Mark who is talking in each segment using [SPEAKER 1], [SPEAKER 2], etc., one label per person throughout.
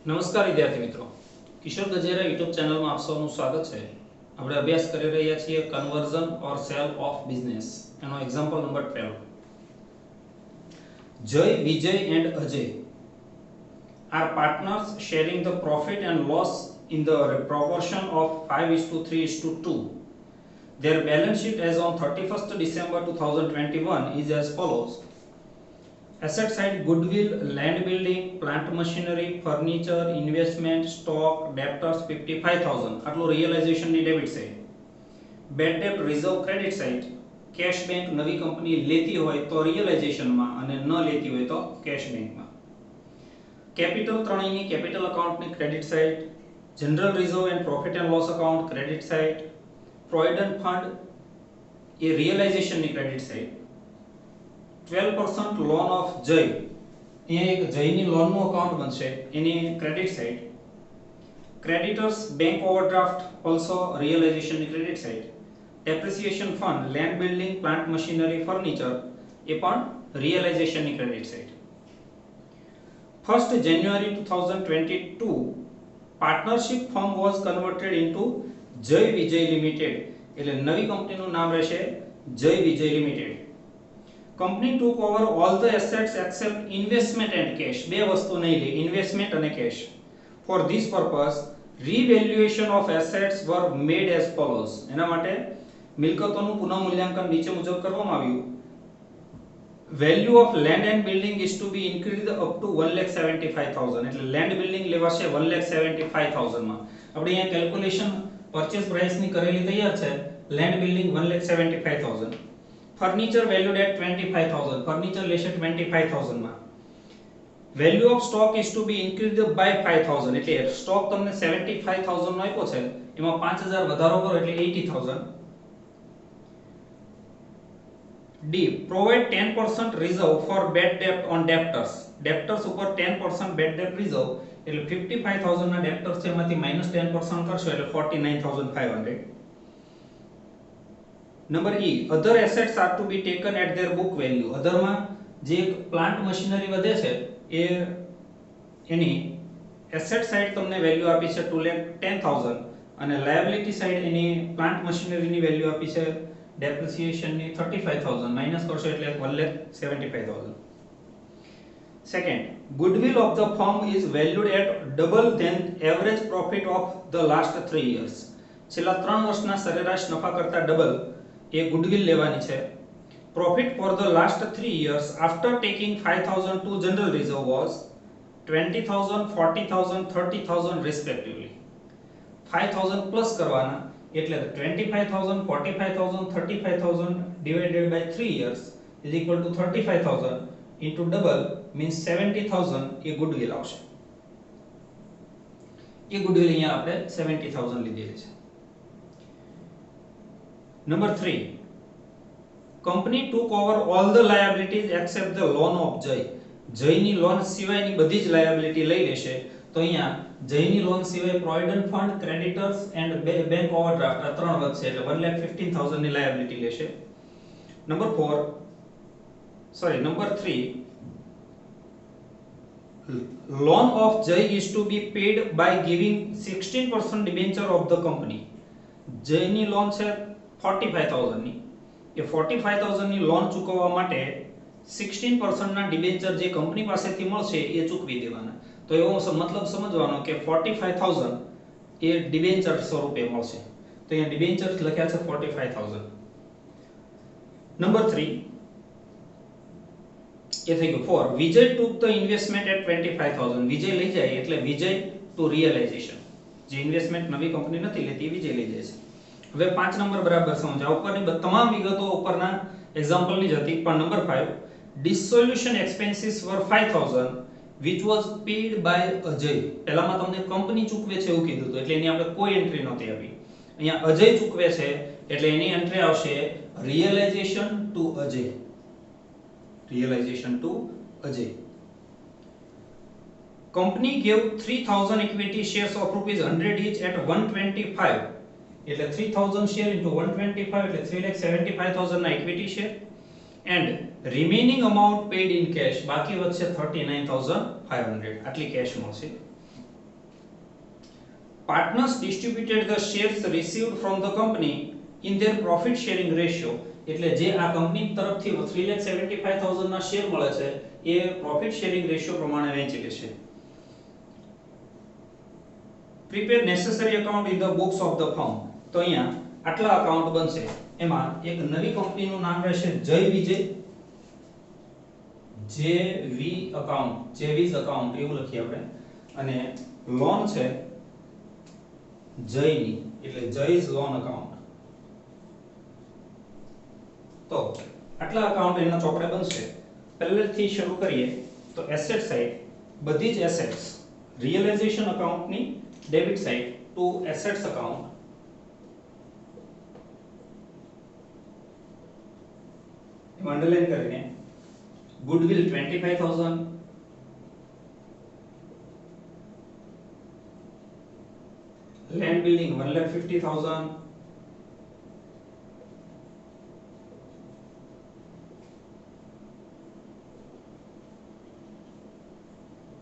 [SPEAKER 1] નમસ્કાર વિદ્યાર્થી મિત્રો, કિશોર ગજેરા યુટ્યુબ ચેનલમાં આપ સૌનું સ્વાગત છે. આપણે અભ્યાસ કરી રહ્યા છીએ conversion or cell of business. એનો example number 12. Jay, Vijay and Ajay are partners sharing the profit and loss in the proportion of 5:3:2. Their balance sheet as on 31st December 2021 is as follows. Asset side: goodwill, land building, plant machinery, furniture, investment, stock, debtors 55,000. આટલું realization ની debit side. Bad debt reserve credit side. cash bank નવી company લેતી હોય તો realization માં અને ન લેતી હોય તો cash bank માં. Capital ત્રણેયની capital account ની credit side. General reserve and profit and loss account credit side. Provident fund A realization ની credit side. 12% loan of Jay, અહીંયા એક જયની લોનનું અકાઉન્ટ બનશે એની credit side. Creditors bank overdraft also રિયલાઇઝેશનની credit side. Depreciation fund land building plant machinery furniture એ પણ રિયલાઇઝેશનની credit side. 1st January 2022 partnership firm was converted into Jay Vijay limited, એટલે નવી કંપનીનું નામ રહેશે Jay Vijay limited. Company took over all the assets except investment and cash. બે વસ્તુ નહીં લે, investment અને cash. For this purpose, revaluation of assets were made as follows. એના માટે મિલકતોનું પુનઃમૂલ્યાંકન નીચે મુજબ કરવામાં આવ્યું. Value of land and building is to be increased up to 1,75,000. એટલે land building લેવાશે 1,75,000 માં. આપણે અહીંયા કેલ્ક્યુલેશન પરચેસ પ્રાઇસ ની કરેલી તૈયાર છે. land building 1,75,000. Furniture valued at 25,000. Furniture લેશે 25,000 માં. Value of stock is to be increased by 5,000. એટલે સ્ટોક તમને 75,000 નો આપ્યો છે, એમાં 5,000 વધારો કરો એટલે 80,000. D. Provide 10% reserve for bad debt on debtors. Debtors ઉપર 10% bad debt reserve, એટલે 55,000 ના debtors છે એમાંથી -10% કરશો એટલે 49,500. Number E. Other assets are to be taken at their book value. Other માં જે પ્લાન્ટ મશીનરી વધે છે એ એની એસેટ સાઇડ તમને વેલ્યુ આપી છે 2,10,000 અને લાયબિલિટી સાઇડ એની પ્લાન્ટ મશીનરીની વેલ્યુ આપી છે ડેપ્રિસિએશનની 35,000 માઈનસ કરશો એટલે 1,75,000. Second, goodwill of the firm is valued at double than average profit of the last 3 years. છેલ્લા 3 વર્ષના સરેરાશ નફા કરતા ડબલ એ ગુડવિલ લેવાની છે. Profit for the last 3 years after taking 5,000 to general reserve was 20,000, 40,000, 30,000 respectively. 5,000 plus કરવાના એટલે 25,000, 45,000, 35,000 divided by 3 years is equal to 35,000 into double means 70,000 A goodwill આવશે. એ ગુડવિલ અહીંયા આપણે 70,000 લીધેલી છે. Number 3. Company took over all the liabilities except the loan of Jay. જયની loan સિવાયની બધી જ લાયબિલિટી લઈ લેશે. તો અહીંયા જયની લોન સિવાય provident fund, creditors and bank overdraft આ ત્રણ વધશે એટલે 1,15,000 ની લાયબિલિટી લેશે. Number 3. Loan of Jay is to be paid by giving 16% debenture of the company. જયની લોન છે 45,000 ની, એ 45,000 ની લોન ચૂકવવા માટે 16% ના ડિબેન્ચર જે કંપની પાસેથી મળશે એ ચૂકવી દેવાના. તો એવો મતલબ સમજવાનો કે 45,000 એ ડિબેન્ચર સ્વરૂપે મળશે. તો અહીંયા ડિબેન્ચર્સ લખ્યા છે 45,000. નંબર 3 એ થઈ ગયું. 4. વિજય took the investment at 25,000. વિજય લઈ જાય એટલે વિજય ટુ રિયલાઇઝેશન. જે ઇન્વેસ્ટમેન્ટ નવી કંપની નથી લેતી એ વિજય લઈ જાય છે. હવે 5 નંબર બરાબર સમજાવો. ઉપરની તમામ વિગતો ઉપરના એક્ઝામ્પલની જ હતી, પણ number 5. Dissolution expenses were 5,000 which was paid by Ajay. પહેલામાં તમને કંપની ચૂકવે છે એવું કીધું હતું એટલે એની આપણે કોઈ એન્ટ્રી નહોતી આપી. અહીંયા અજય ચૂકવે છે એટલે એની એન્ટ્રી આવશે realisation to Ajay. Realisation to Ajay. Company gave 3,000 equity shares of ₹100 each at 125. એટલે 3,000 શેર into 125 એટલે 3,75,000 ના equity share and remaining amount paid in cash બાકી વધશે 39,500 આટલી કેશ મળશે. partners distributed the shares received from the company in their profit sharing ratio. એટલે જે આ કંપની તરફથી 3,75,000 ના શેર મળે છે એ પ્રોફિટ શેરિંગ રેશિયો પ્રમાણે વહેંચી લેશે. Prepare necessary account in the books of the firm. તો અહીંયા આટલા અકાઉન્ટ બનશે. એમાં એક નવી કંપનીનું નામ રહેશે જય વિજય, જેવી અકાઉન્ટ, જેવીઝ અકાઉન્ટ એવું લખીએ આપણે. અને લોન છે જયની એટલે જય's લોન અકાઉન્ટ. તો આટલા અકાઉન્ટ એના ચોપડે બનશે. પહેલેથી શરૂ કરીએ તો એસેટ સાઇડ બધી જ એસેટ્સ, રિયલાઇઝેશન અકાઉન્ટની debit side to assets account. એમાં અંડરલાઈન કરીને goodwill 25,000, land building 1,50,000,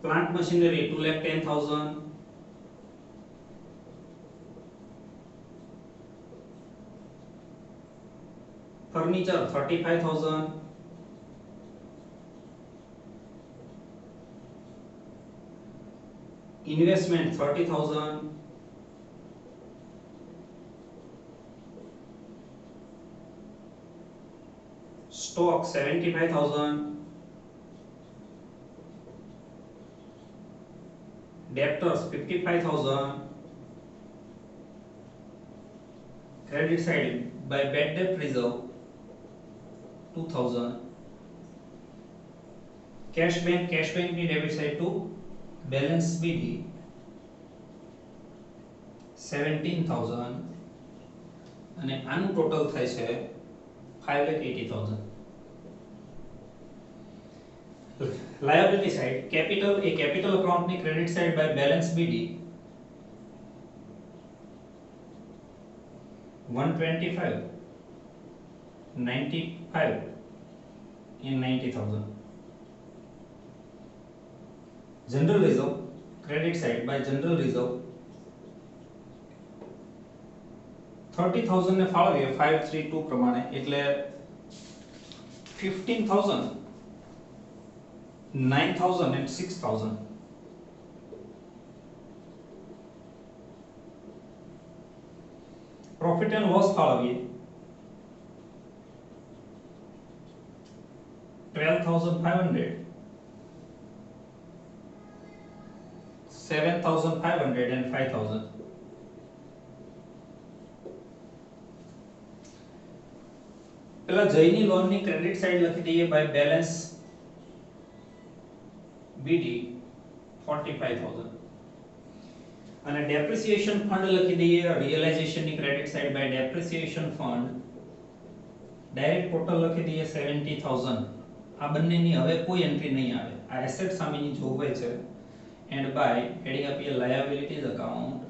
[SPEAKER 1] plant machinery 2,10,000, furniture 35,000, investment 30,000, stock 75,000, debtors 55,000, credit side by bad debt reserve 2,000, cash bank ની debit side to balance BD 17,000 અને આનું total થાય છે 5,80,000. Liability side capital, a capital account ની credit side by balance BD 125, 95 and 90,000. General reserve credit side by general reserve 30,000 ને ફાળવીએ 532 પ્રમાણે એટલે 15,000, 9,000 and 6,000. Profit and loss ફાળવીએ 12,500, 7,500 and 5,000. પેલા જયની લોનની ક્રેડિટ સાઇડ લખી દઈએ બાય બેલેન્સ BD 45,000 અને ડેપ્રિસિએશન ફંડ લખી દઈએ રિયલાઇઝેશનની credit side by depreciation fund direct total લખી દઈએ 70,000. આ બંનેની હવે કોઈ એન્ટ્રી નહીં આવે, આ એસેટ સામેની જોગવાઈ છે. And by adding up a liabilities account.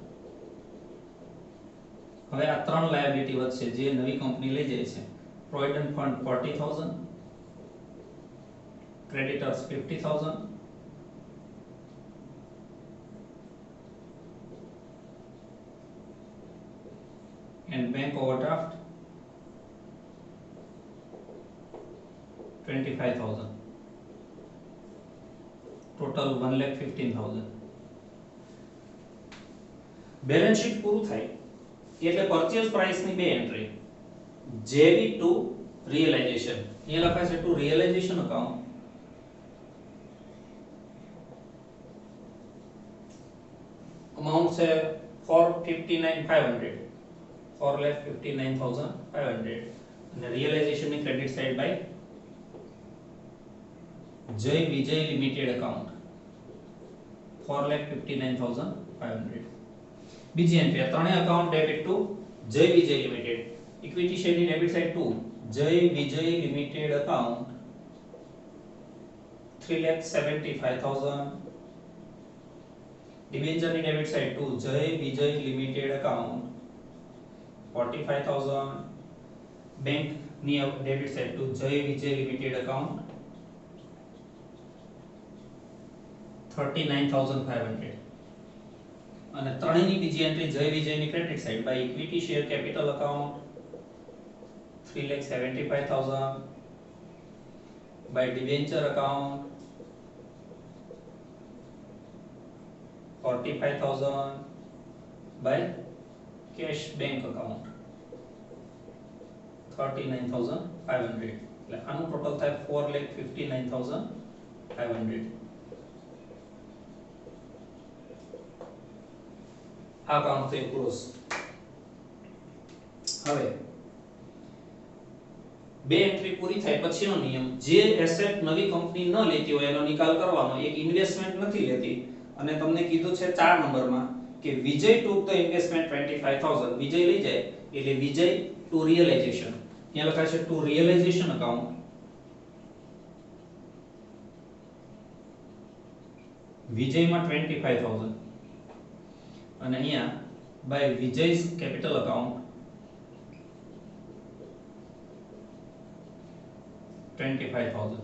[SPEAKER 1] હવે આ ત્રણ લાયબિલિટી વધશે જે નવી કંપની લઈ જાય છે. Provident fund 40,000, creditors 50,000, and bank overdraft 25,000. Total 1,15,000. Balance sheet પૂરું થાય એટલે પરચેઝ પ્રાઇસ ની બે એન્ટ્રી જેવી ટુ રિયલાઇઝેશન. અહીંયા લખાય છે ટુ રિયલાઇઝેશન અકાઉન્ટ. અમાઉન્ટ છે 459,500, 4,59,500 અને રિયલાઇઝેશન ની ક્રેડિટ સાઇડ બાય જય વિજય લિમિટેડ અકાઉન્ટ 4,59,500. બીજી એન્ટ્રી આ ત્રણેય account debit to Jay Vijay limited. Equity શેરની debit side to Jay Vijay limited account 3,75,000. ડિબેન્ચરની debit side to Jay Vijay limited account 45,000. Bank ની debit side to Jay Vijay limited account 39,500. અને ત્રણેયની બીજી એન્ટ્રી જય વિજયની credit side by equity share capital account 3,75,000 by debenture account 45,000 by cash bank account 39,500 એટલે આનું total થાય 4,59,500 આ account થઈ ક્લોઝ હવે બે એન્ટ્રી પૂરી થાય પછીનો નિયમ જે એસેટ નવી કંપની ન લેતી હોય એનો નિકાલ કરવાનો એક ઇન્વેસ્ટમેન્ટ નથી લેતી અને તમને કીધું છે 4 નંબરમાં કે વિજય took the investment 25,000 વિજય લઈ જાય એટલે વિજય ટુ રિયલાઇઝેશન ત્યાં લખાશે ટુ રિયલાઇઝેશન અકાઉન્ટ વિજયમાં 25,000 અને અહીંયા બાય વિજય's કેપિટલ અકાઉન્ટ 25,000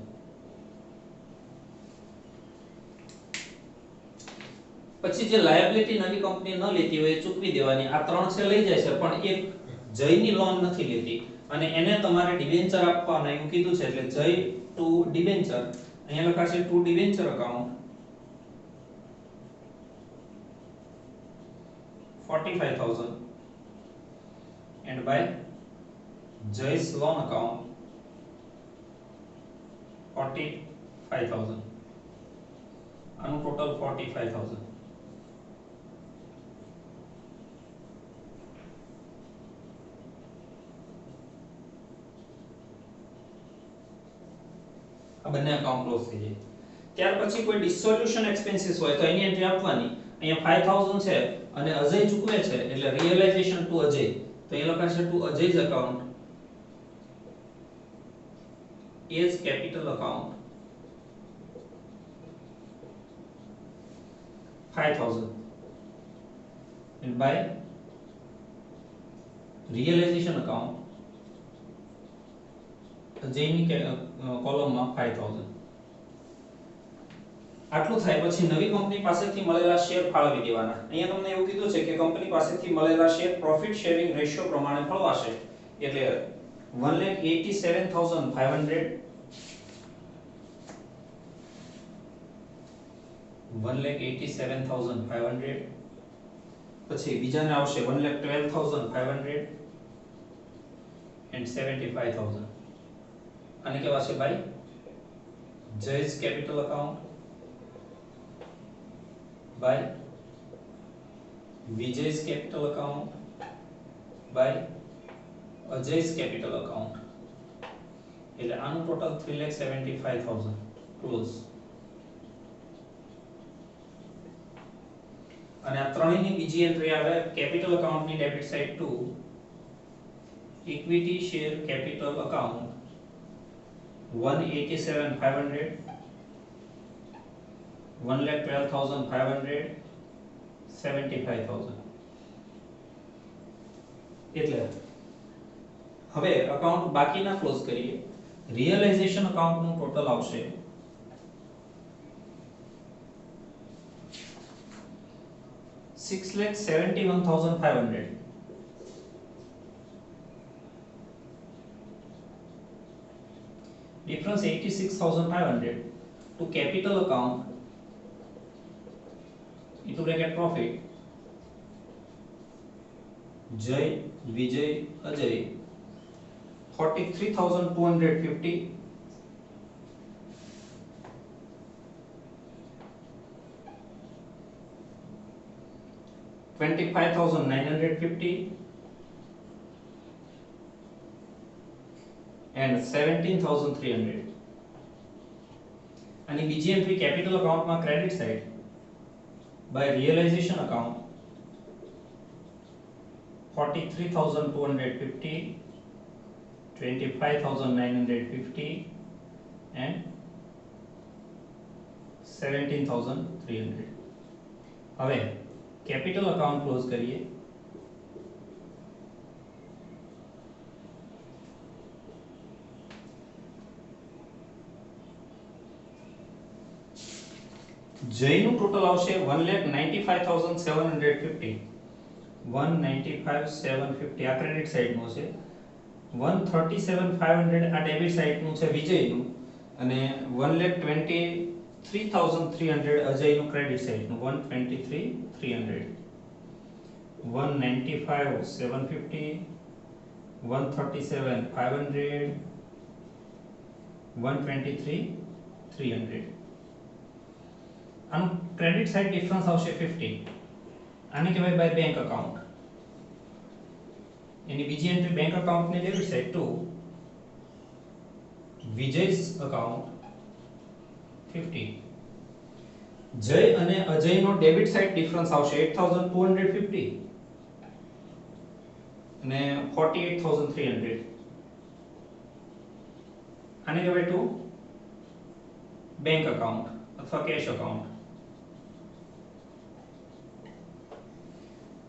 [SPEAKER 1] પછી જે લાયબિલિટી નવી કંપની ન લેતી હોય એ ચૂકવી દેવાની આ ત્રણ છે લઈ જાય છે પણ એક જયની લોન નથી લેતી અને એને તમારે ડિબેન્ચર આપવાના એવું કીધું છે એટલે જય ટુ ડિબેન્ચર અહીંયા લખાશે to debenture account 45,000 and by Jay's loan account 45,000 આનું ટોટલ 45,000 આ બંને અકાઉન્ટ ક્લોઝ થઈ જાય ત્યાર પછી કોઈ ડિસોલ્યુશન એક્સપેન્સીસ હોય તો એની એન્ટ્રી આપવાની અહીંયા 5,000 છે અને અજય ચૂકવે છે એટલે રિયલાઇઝેશન ટુ અજય તો એ લખાશે to Ajay's account is capital account 5,000 and by realization account અજયની કોલમમાં 5,000 આટલું થાય પછી નવી કંપની પાસેથી મળેલા શેર ફાળવી દેવાના અહીંયા તમને એવું કીધું છે કે કંપની પાસેથી મળેલા શેર પ્રોફિટ શેરિંગ રેશિયો પ્રમાણે ફળવાશે એટલે 1,87,500 1,87,500 પછી બીજાને આવશે 1,12,500 and 75,000 આને કેવા છે ભાઈ Jay's capital account by Vijay's capital account by Ajay's capital account એટલે આનું ટોટલ 3,75,000 ક્લોઝ અને આ ત્રણેયની બીજી એન્ટ્રી આવે કેપિટલ અકાઉન્ટની debit side to equity share capital account 1,87,500 1,12,500 75,000 એટલે હવે અકાઉન્ટ બાકીના ક્લોઝ કરીએ રિયલાઇઝેશન અકાઉન્ટનું ટોટલ આવશે 6,71,500 difference 86,500 to capital account into bracket profit Jay Vijay Ajay 43,250 25,950 and 17,300 અને બીજી એન્ટ્રી કેપિટલ અકાઉન્ટમાં credit side by realization account 43,250 25,950 and 17,300 હવે કેપિટલ અકાઉન્ટ ક્લોઝ કરીએ જયનું ટોટલ આવશે 1,95,750. 1,95,750 આ ક્રેડિટ સાઇડનું છે. 137,500 આ ડેબિટ સાઇડનું છે વિજયનું, અને 1,23,300 અજયનું ક્રેડિટ સાઇડનું. 1,23,300. 1,95,750, 137,500, 1,23,300. આનું ક્રેડિટ સાઇડ ડિફરન્સ આવશે 50. આને કહેવાય બાય બેંક અકાઉન્ટ. એની બીજી એન્ટ્રી બેંક અકાઉન્ટની debit side to Vijay's account 50. Jay અને અજયનો ડેબિટ સાઇડ ડિફરન્સ આવશે 8,250 અને 48,300. આને કહેવાય ટુ બેંક અકાઉન્ટ અથવા કેશ અકાઉન્ટ.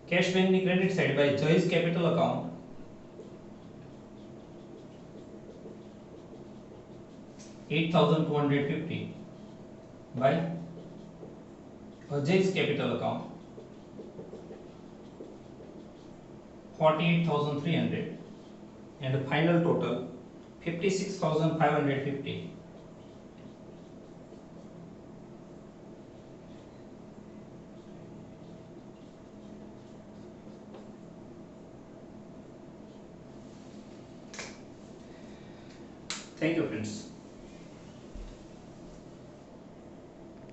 [SPEAKER 1] કેશ બેંકની credit side by Jay's capital account 8,250 by Ajay's capital account 48,300, and final total 56,550. Thank you, friends.